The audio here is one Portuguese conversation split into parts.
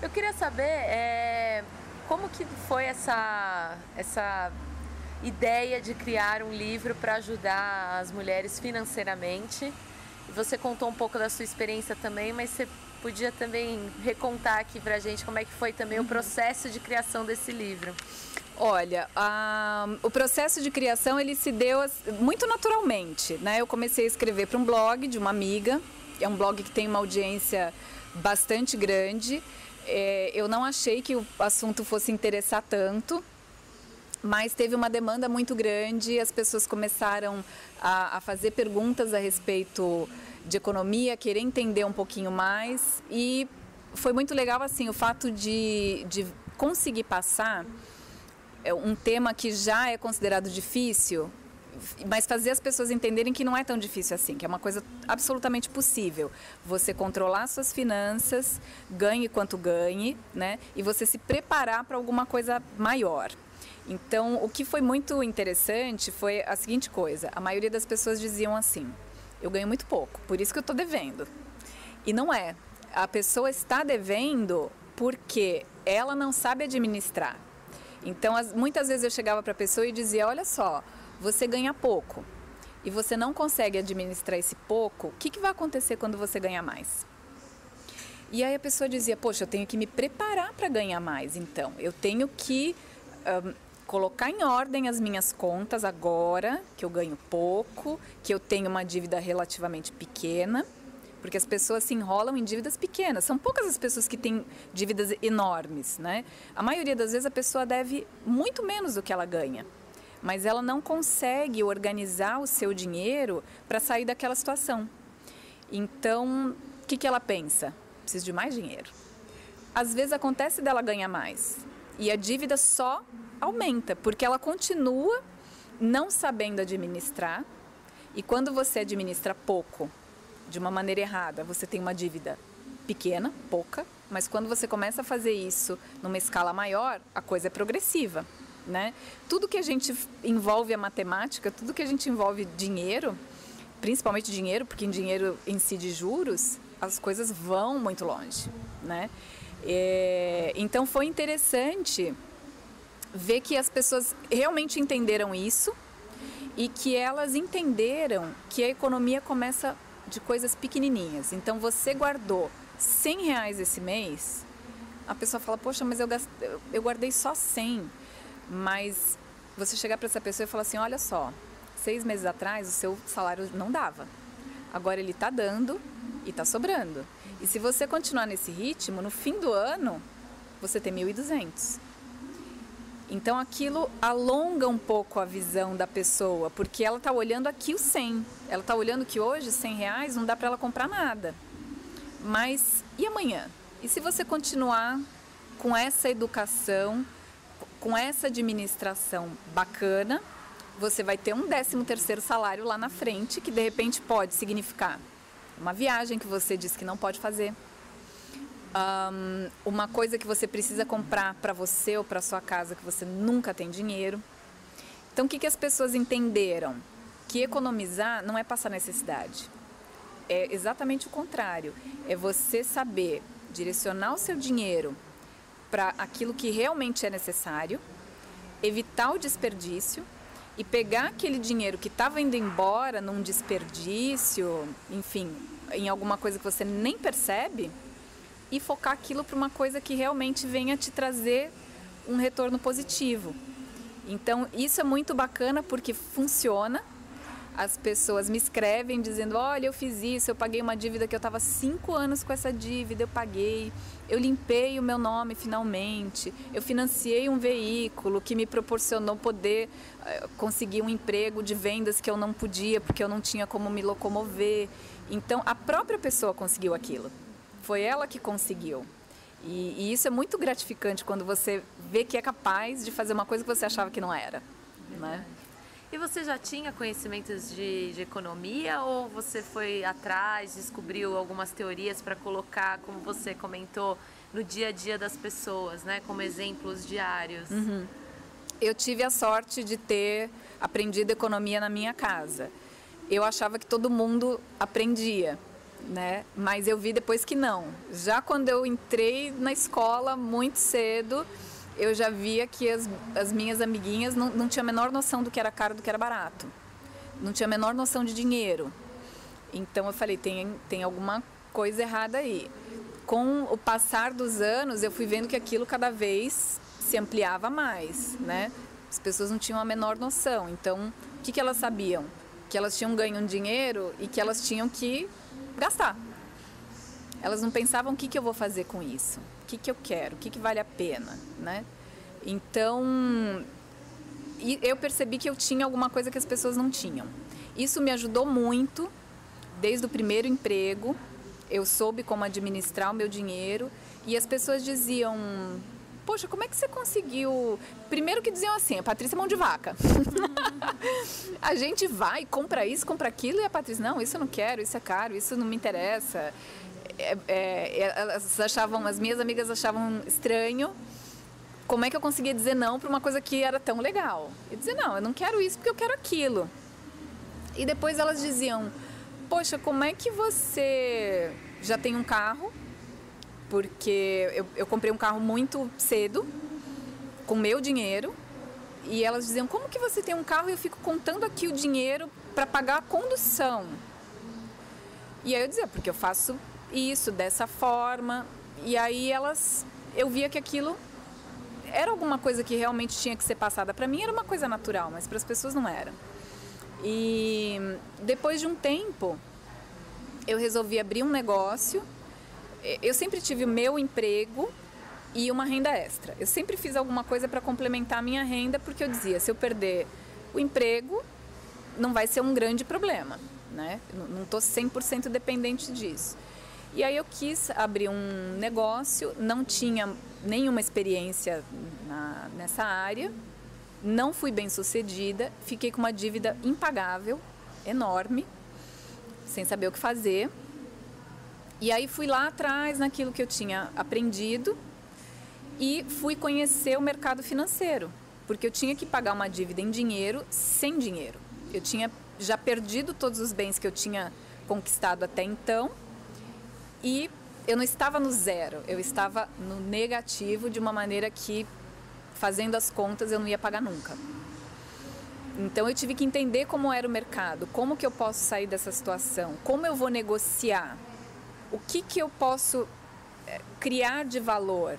Eu queria saber como que foi essa ideia de criar um livro para ajudar as mulheres financeiramente. Você contou um pouco da sua experiência também, mas você podia também recontar aqui pra gente como é que foi também o processo de criação desse livro. Olha, o processo de criação ele se deu muito naturalmente, né? Eu comecei a escrever para um blog de uma amiga, é um blog que tem uma audiência bastante grande. Eu não achei que o assunto fosse interessar tanto, mas teve uma demanda muito grande, as pessoas começaram a fazer perguntas a respeito de economia, querer entender um pouquinho mais, e foi muito legal assim o fato de conseguir passar um tema que já é considerado difícil, mas fazer as pessoas entenderem que não é tão difícil assim, que é uma coisa absolutamente possível. Você controlar suas finanças, ganhe quanto ganhe, né? E você se preparar para alguma coisa maior. Então, o que foi muito interessante foi a seguinte coisa: a maioria das pessoas diziam assim: eu ganho muito pouco, por isso que eu estou devendo. E não é. A pessoa está devendo porque ela não sabe administrar. Então, muitas vezes eu chegava para a pessoa e dizia: olha só, você ganha pouco e você não consegue administrar esse pouco, o que vai acontecer quando você ganhar mais? E aí a pessoa dizia: poxa, eu tenho que me preparar para ganhar mais, então. Eu tenho que colocar em ordem as minhas contas agora, que eu ganho pouco, que eu tenho uma dívida relativamente pequena, porque as pessoas se enrolam em dívidas pequenas. São poucas as pessoas que têm dívidas enormes, né? A maioria das vezes a pessoa deve muito menos do que ela ganha, mas ela não consegue organizar o seu dinheiro para sair daquela situação. Então, o que ela pensa? Preciso de mais dinheiro. Às vezes acontece dela ganhar mais e a dívida só aumenta, porque ela continua não sabendo administrar, e quando você administra pouco, de uma maneira errada, você tem uma dívida pequena, pouca, mas quando você começa a fazer isso numa escala maior, a coisa é progressiva, né? Tudo que a gente envolve a matemática, tudo que a gente envolve dinheiro, principalmente dinheiro, porque em dinheiro em si de juros, as coisas vão muito longe, né? Então foi interessante ver que as pessoas realmente entenderam isso e que elas entenderam que a economia começa de coisas pequenininhas. Então, você guardou R$100 esse mês, a pessoa fala: poxa, mas eu guardei só 100. Mas você chegar para essa pessoa e falar assim: olha só, 6 meses atrás o seu salário não dava, agora ele está dando e está sobrando. E se você continuar nesse ritmo, no fim do ano você tem 1.200. Então aquilo alonga um pouco a visão da pessoa, porque ela está olhando aqui o 100. Ela está olhando que hoje R$100 não dá para ela comprar nada. Mas e amanhã? E se você continuar com essa educação, com essa administração bacana, você vai ter um 13º salário lá na frente, que de repente pode significar uma viagem que você disse que não pode fazer. Uma coisa que você precisa comprar para você ou para sua casa que você nunca tem dinheiro. Então, o que as pessoas entenderam? Que economizar não é passar necessidade. É exatamente o contrário. É você saber direcionar o seu dinheiro para aquilo que realmente é necessário, evitar o desperdício e pegar aquele dinheiro que estava indo embora num desperdício, enfim, em alguma coisa que você nem percebe, e focar aquilo para uma coisa que realmente venha te trazer um retorno positivo. Então, isso é muito bacana porque funciona. As pessoas me escrevem dizendo: olha, eu fiz isso, eu paguei uma dívida que eu estava 5 anos com essa dívida, eu paguei, eu limpei o meu nome finalmente, eu financiei um veículo que me proporcionou poder conseguir um emprego de vendas que eu não podia porque eu não tinha como me locomover. Então, a própria pessoa conseguiu aquilo. Foi ela que conseguiu. E isso é muito gratificante quando você vê que é capaz de fazer uma coisa que você achava que não era, né? E você já tinha conhecimentos de economia ou você foi atrás, descobriu algumas teorias para colocar, como você comentou, no dia a dia das pessoas, né? Como exemplos diários? Eu tive a sorte de ter aprendido economia na minha casa. Eu achava que todo mundo aprendia. né? Mas eu vi depois que não. Já quando eu entrei na escola muito cedo, eu já via que as minhas amiguinhas não tinham a menor noção do que era caro, do que era barato. Não tinha a menor noção de dinheiro. Então eu falei, tem alguma coisa errada aí. Com o passar dos anos, eu fui vendo que aquilo cada vez se ampliava mais, né? As pessoas não tinham a menor noção. Então, o que elas sabiam? Que elas tinham ganho um dinheiro e que elas tinham que gastar. Elas não pensavam o que eu vou fazer com isso, o que eu quero, o que vale a pena, né? Então, eu percebi que eu tinha alguma coisa que as pessoas não tinham. Isso me ajudou muito, desde o primeiro emprego. Eu soube como administrar o meu dinheiro e as pessoas diziam, poxa, como é que você conseguiu? Primeiro que diziam assim, a Patrícia é mão de vaca. A gente vai, compra isso, compra aquilo, e a Patrícia, não, isso eu não quero, isso é caro, isso não me interessa. Elas achavam, as minhas amigas achavam estranho como é que eu conseguia dizer não para uma coisa que era tão legal. Eu dizia, não, eu não quero isso porque eu quero aquilo. E depois elas diziam, poxa, como é que você já tem um carro? Porque eu comprei um carro muito cedo, com meu dinheiro, e elas diziam, como que você tem um carro e eu fico contando aqui o dinheiro para pagar a condução? E aí eu dizia, porque eu faço isso, dessa forma, e aí eu via que aquilo era alguma coisa que realmente tinha que ser passada. Para mim era uma coisa natural, mas para as pessoas não era. E depois de um tempo, eu resolvi abrir um negócio. Eu sempre tive o meu emprego e uma renda extra. Eu sempre fiz alguma coisa para complementar a minha renda, porque eu dizia, se eu perder o emprego, não vai ser um grande problema, né? Não estou 100% dependente disso. E aí eu quis abrir um negócio, não tinha nenhuma experiência nessa área, não fui bem sucedida, fiquei com uma dívida impagável, enorme, sem saber o que fazer. E aí fui lá atrás naquilo que eu tinha aprendido e fui conhecer o mercado financeiro, porque eu tinha que pagar uma dívida em dinheiro sem dinheiro. Eu tinha já perdido todos os bens que eu tinha conquistado até então e eu não estava no zero, eu estava no negativo de uma maneira que, fazendo as contas, eu não ia pagar nunca. Então eu tive que entender como era o mercado, como que eu posso sair dessa situação, como eu vou negociar, o que eu posso criar de valor,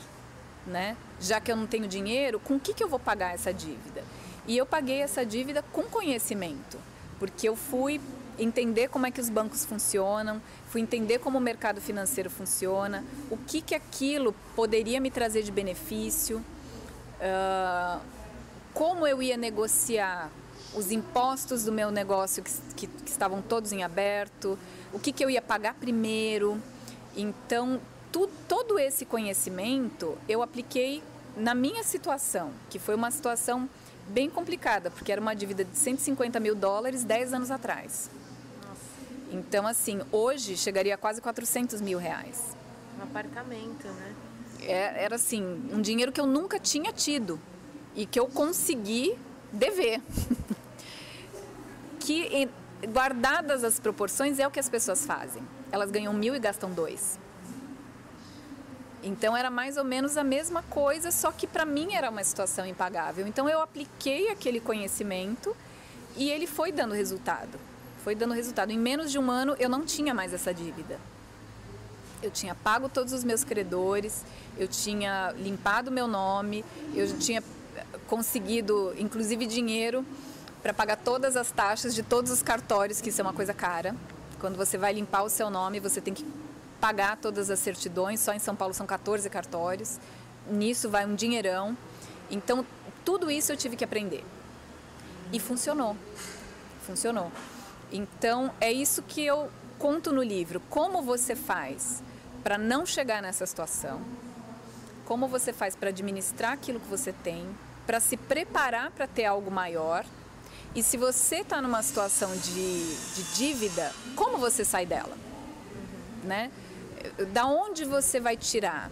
né? Já que eu não tenho dinheiro, com o que eu vou pagar essa dívida? E eu paguei essa dívida com conhecimento, porque eu fui entender como é que os bancos funcionam, fui entender como o mercado financeiro funciona, o que aquilo poderia me trazer de benefício, como eu ia negociar os impostos do meu negócio que estavam todos em aberto, o que eu ia pagar primeiro. Então, todo esse conhecimento eu apliquei na minha situação, que foi uma situação bem complicada, porque era uma dívida de $150 mil 10 anos atrás. Nossa. Então, assim, hoje chegaria a quase R$400 mil. Um apartamento, né? Era assim, um dinheiro que eu nunca tinha tido e que eu consegui dever. Que, guardadas as proporções, é o que as pessoas fazem. Elas ganham 1.000 e gastam 2. Então era mais ou menos a mesma coisa, só que para mim era uma situação impagável. Então eu apliquei aquele conhecimento e ele foi dando resultado. Foi dando resultado. Em menos de um ano eu não tinha mais essa dívida. Eu tinha pago todos os meus credores, eu tinha limpado meu nome, eu tinha conseguido, inclusive, dinheiro para pagar todas as taxas de todos os cartórios, que isso é uma coisa cara. Quando você vai limpar o seu nome, você tem que pagar todas as certidões. Só em São Paulo são 14 cartórios. Nisso vai um dinheirão. Então, tudo isso eu tive que aprender. E funcionou. Funcionou. Então, é isso que eu conto no livro. Como você faz para não chegar nessa situação? Como você faz para administrar aquilo que você tem? Para se preparar para ter algo maior? E se você está numa situação de dívida, como você sai dela? Né? Da onde você vai tirar?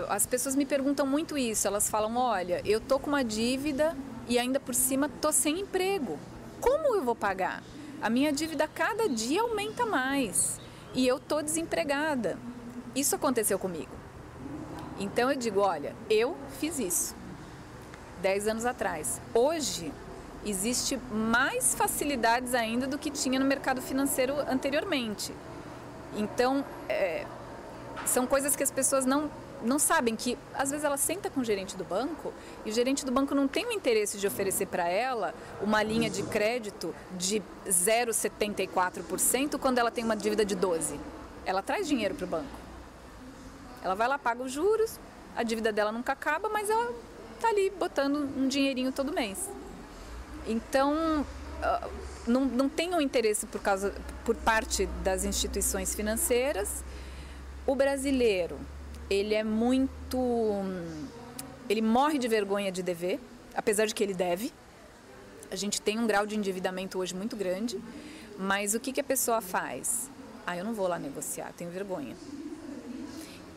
As pessoas me perguntam muito isso. Elas falam, olha, eu tô com uma dívida e ainda por cima tô sem emprego. Como eu vou pagar? A minha dívida cada dia aumenta mais. e eu tô desempregada. Isso aconteceu comigo. Então eu digo, olha, eu fiz isso 10 anos atrás. Hoje existe mais facilidades ainda do que tinha no mercado financeiro anteriormente. Então, são coisas que as pessoas não sabem, que às vezes ela senta com o gerente do banco e o gerente do banco não tem o interesse de oferecer para ela uma linha de crédito de 0,74% quando ela tem uma dívida de 12%. Ela traz dinheiro para o banco. Ela vai lá, paga os juros, a dívida dela nunca acaba, mas ela está ali botando um dinheirinho todo mês. Então, não tem um interesse por parte das instituições financeiras. O brasileiro, ele morre de vergonha de dever, apesar de que ele deve. A gente tem um grau de endividamento hoje muito grande, mas o que a pessoa faz? Eu não vou lá negociar, tenho vergonha.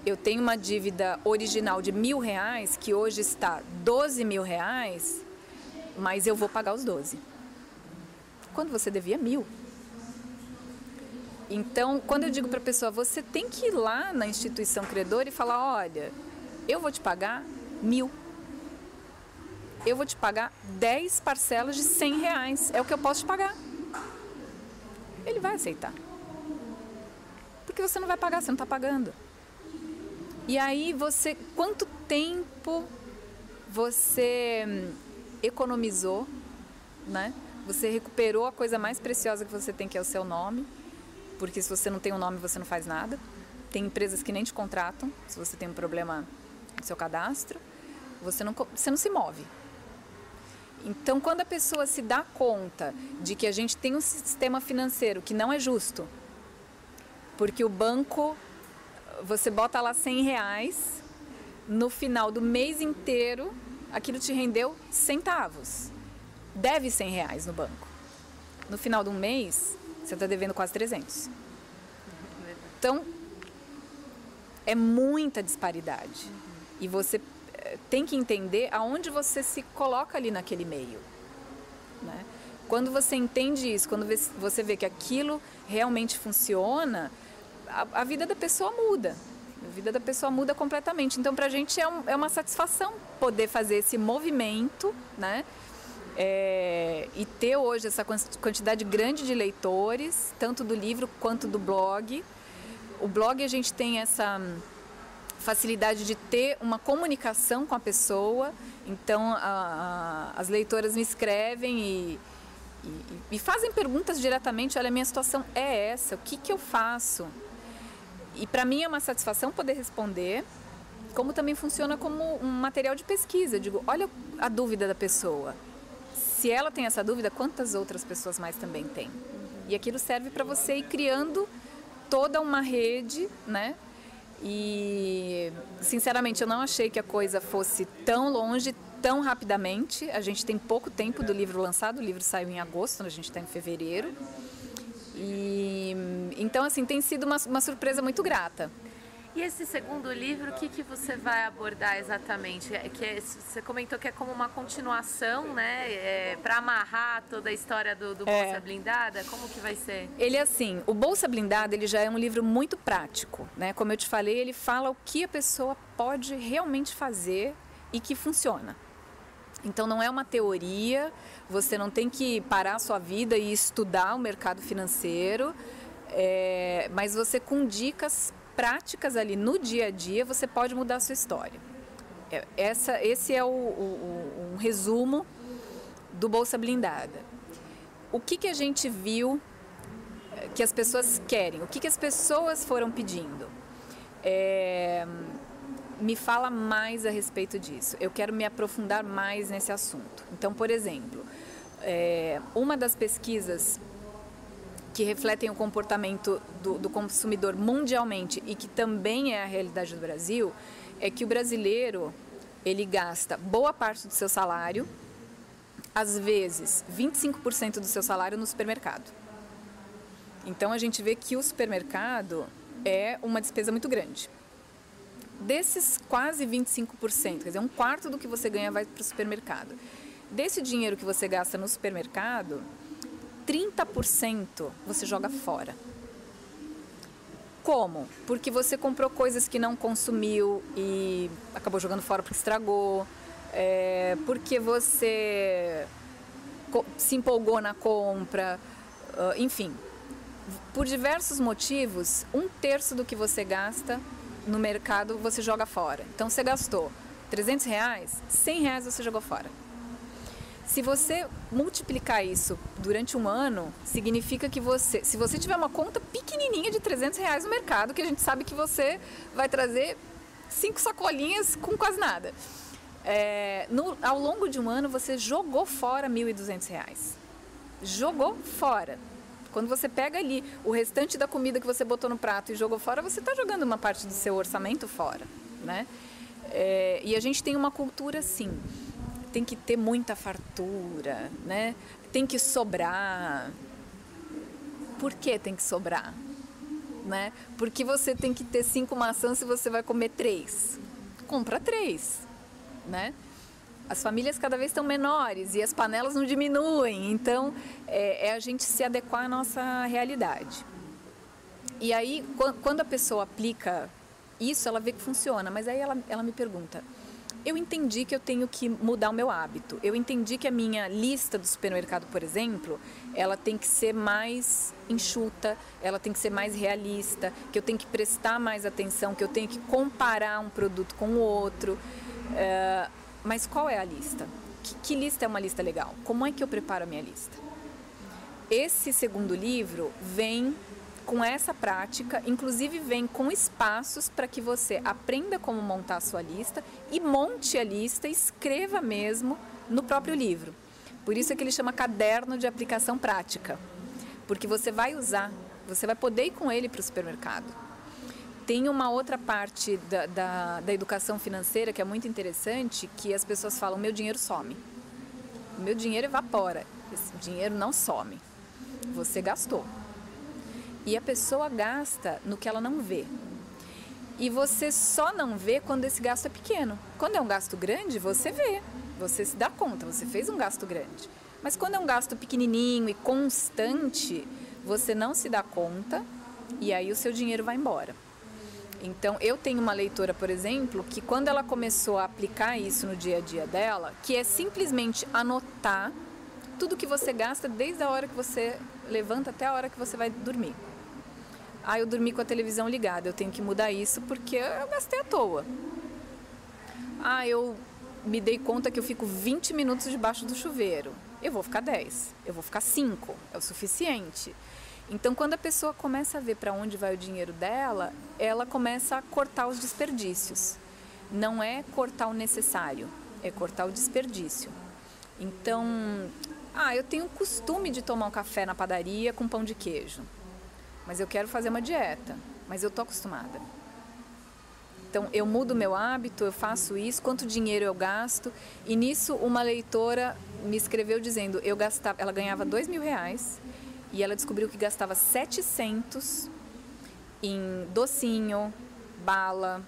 Eu tenho uma dívida original de R$1.000, que hoje está R$12.000, mas eu vou pagar os 12. Quando você devia 1.000. Então, quando eu digo para a pessoa, você tem que ir lá na instituição credora e falar, olha, eu vou te pagar 1.000. Eu vou te pagar 10 parcelas de R$100. É o que eu posso te pagar. Ele vai aceitar. Porque você não vai pagar, você não está pagando. E aí quanto tempo você economizou, né? Você recuperou a coisa mais preciosa que você tem, que é o seu nome, porque se você não tem um nome, você não faz nada. Tem empresas que nem te contratam, se você tem um problema no seu cadastro, você não se move. Então, quando a pessoa se dá conta de que a gente tem um sistema financeiro que não é justo, porque o banco, você bota lá R$100, no final do mês inteiro, aquilo te rendeu centavos. Deve R$100 no banco. No final de um mês, você está devendo quase 300. Então, é muita disparidade. E você tem que entender aonde você se coloca ali naquele meio, né? Quando você entende isso, quando você vê que aquilo realmente funciona, a vida da pessoa muda. A vida da pessoa muda completamente. Então, para a gente é uma satisfação poder fazer esse movimento, né? E ter hoje essa quantidade grande de leitores, tanto do livro quanto do blog. O blog, a gente tem essa facilidade de ter uma comunicação com a pessoa. Então, as leitoras me escrevem e fazem perguntas diretamente. Olha, a minha situação é essa, o que eu faço? E para mim é uma satisfação poder responder, como também funciona como um material de pesquisa. Eu digo, olha a dúvida da pessoa. Se ela tem essa dúvida, quantas outras pessoas mais também têm? E aquilo serve para você ir criando toda uma rede, né? E, sinceramente, eu não achei que a coisa fosse tão longe, tão rapidamente. A gente tem pouco tempo do livro lançado, o livro saiu em agosto, a gente está em fevereiro. Então, assim, tem sido uma surpresa muito grata. E esse segundo livro, o que você vai abordar exatamente? Você comentou que é como uma continuação, né? Para amarrar toda a história do Bolsa Blindada. Como que vai ser? Ele é assim, o Bolsa Blindada, ele já é um livro muito prático, né? Como eu te falei, ele fala o que a pessoa pode realmente fazer e que funciona. Então, não é uma teoria, você não tem que parar a sua vida e estudar o mercado financeiro, mas você, com dicas práticas ali no dia a dia, você pode mudar a sua história. Esse é um resumo do Bolsa Blindada. O que a gente viu que as pessoas querem? O que as pessoas foram pedindo? Me fala mais a respeito disso. Eu quero me aprofundar mais nesse assunto. Então, por exemplo, uma das pesquisas que refletem o comportamento do consumidor mundialmente e que também é a realidade do Brasil, é que o brasileiro, ele gasta boa parte do seu salário, às vezes 25% do seu salário no supermercado. Então, a gente vê que o supermercado é uma despesa muito grande. Desses quase 25%, quer dizer, 1/4 do que você ganha vai para o supermercado. Desse dinheiro que você gasta no supermercado, 30% você joga fora. Como? Porque você comprou coisas que não consumiu e acabou jogando fora porque estragou, porque você se empolgou na compra, enfim. Por diversos motivos, 1/3 do que você gasta no mercado você joga fora. Então você gastou R$300, R$100 você jogou fora. Se você multiplicar isso durante um ano, significa que se você tiver uma conta pequenininha de R$300 no mercado, que a gente sabe que você vai trazer 5 sacolinhas com quase nada. Ao longo de um ano, você jogou fora R$1.200. Jogou fora. Quando você pega ali o restante da comida que você botou no prato e jogou fora, você está jogando uma parte do seu orçamento fora, né? E a gente tem uma cultura assim. Tem que ter muita fartura, né? Tem que sobrar. Por que tem que sobrar? Né? Porque você tem que ter 5 maçãs se você vai comer 3. Compra 3, né? As famílias cada vez estão menores e as panelas não diminuem. Então, é a gente se adequar à nossa realidade. E aí, quando a pessoa aplica isso, ela vê que funciona. Mas aí ela me pergunta... Eu entendi que eu tenho que mudar o meu hábito. Eu entendi que a minha lista do supermercado, por exemplo, ela tem que ser mais enxuta, ela tem que ser mais realista, que eu tenho que prestar mais atenção, que eu tenho que comparar um produto com o outro. Mas qual é a lista? Que lista é uma lista legal? Como é que eu preparo a minha lista? Esse segundo livro vem com essa prática, inclusive vem com espaços para que você aprenda como montar a sua lista e monte a lista, escreva mesmo no próprio livro. Por isso é que ele chama caderno de aplicação prática, porque você vai usar, você vai poder ir com ele para o supermercado. Tem uma outra parte da educação financeira que é muito interessante, que as pessoas falam, meu dinheiro some, meu dinheiro evapora, esse dinheiro não some, você gastou. E a pessoa gasta no que ela não vê. E você só não vê quando esse gasto é pequeno. Quando é um gasto grande, você vê. Você se dá conta, você fez um gasto grande. Mas quando é um gasto pequenininho e constante, você não se dá conta e aí o seu dinheiro vai embora. Então, eu tenho uma leitora, por exemplo, que quando ela começou a aplicar isso no dia a dia dela, que é simplesmente anotar tudo que você gasta desde a hora que você levanta até a hora que você vai dormir. Eu dormi com a televisão ligada, eu tenho que mudar isso porque eu gastei à toa. Eu me dei conta que eu fico 20 minutos debaixo do chuveiro. Eu vou ficar 10, eu vou ficar 5, é o suficiente. Então, quando a pessoa começa a ver para onde vai o dinheiro dela, ela começa a cortar os desperdícios. Não é cortar o necessário, é cortar o desperdício. Então, eu tenho o costume de tomar um café na padaria com pão de queijo. Mas eu quero fazer uma dieta, mas eu tô acostumada. Então, eu mudo meu hábito, eu faço isso, quanto dinheiro eu gasto. E nisso, uma leitora me escreveu dizendo, ela ganhava R$2.000 e ela descobriu que gastava 700 em docinho, bala,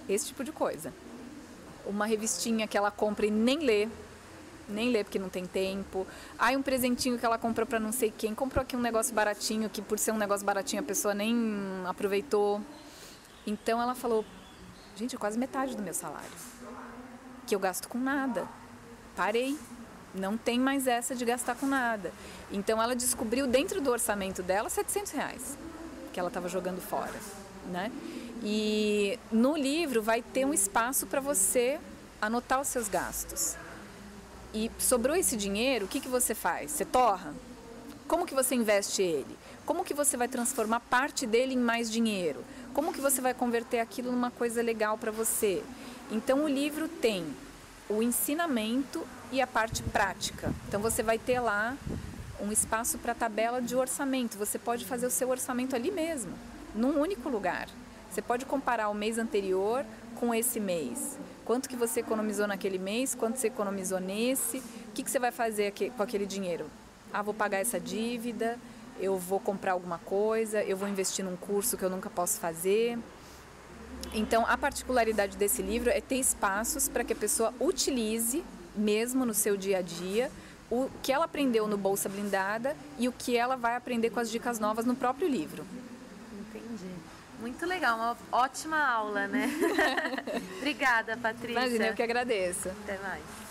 esse tipo de coisa. Uma revistinha que ela compra e nem lê porque não tem tempo. Um presentinho que ela comprou para não sei quem, comprou aqui um negócio baratinho, que por ser um negócio baratinho a pessoa nem aproveitou. Então ela falou, gente, é quase metade do meu salário, que eu gasto com nada. Parei, não tem mais essa de gastar com nada. Então ela descobriu dentro do orçamento dela R$700, que ela estava jogando fora, né? E no livro vai ter um espaço para você anotar os seus gastos. E sobrou esse dinheiro, o que você faz? Você torra? Como que você investe ele? Como que você vai transformar parte dele em mais dinheiro? Como que você vai converter aquilo numa coisa legal para você? Então o livro tem o ensinamento e a parte prática. Então você vai ter lá um espaço para tabela de orçamento. Você pode fazer o seu orçamento ali mesmo, num único lugar. Você pode comparar o mês anterior com esse mês. Quanto que você economizou naquele mês, quanto você economizou nesse, o que você vai fazer com aquele dinheiro? Vou pagar essa dívida, eu vou comprar alguma coisa, eu vou investir num curso que eu nunca posso fazer. Então, a particularidade desse livro é ter espaços para que a pessoa utilize, mesmo no seu dia a dia, o que ela aprendeu no Bolsa Blindada e o que ela vai aprender com as dicas novas no próprio livro. Entendi. Muito legal, uma ótima aula, né? Obrigada, Patrícia. Imagina, eu que agradeço. Até mais.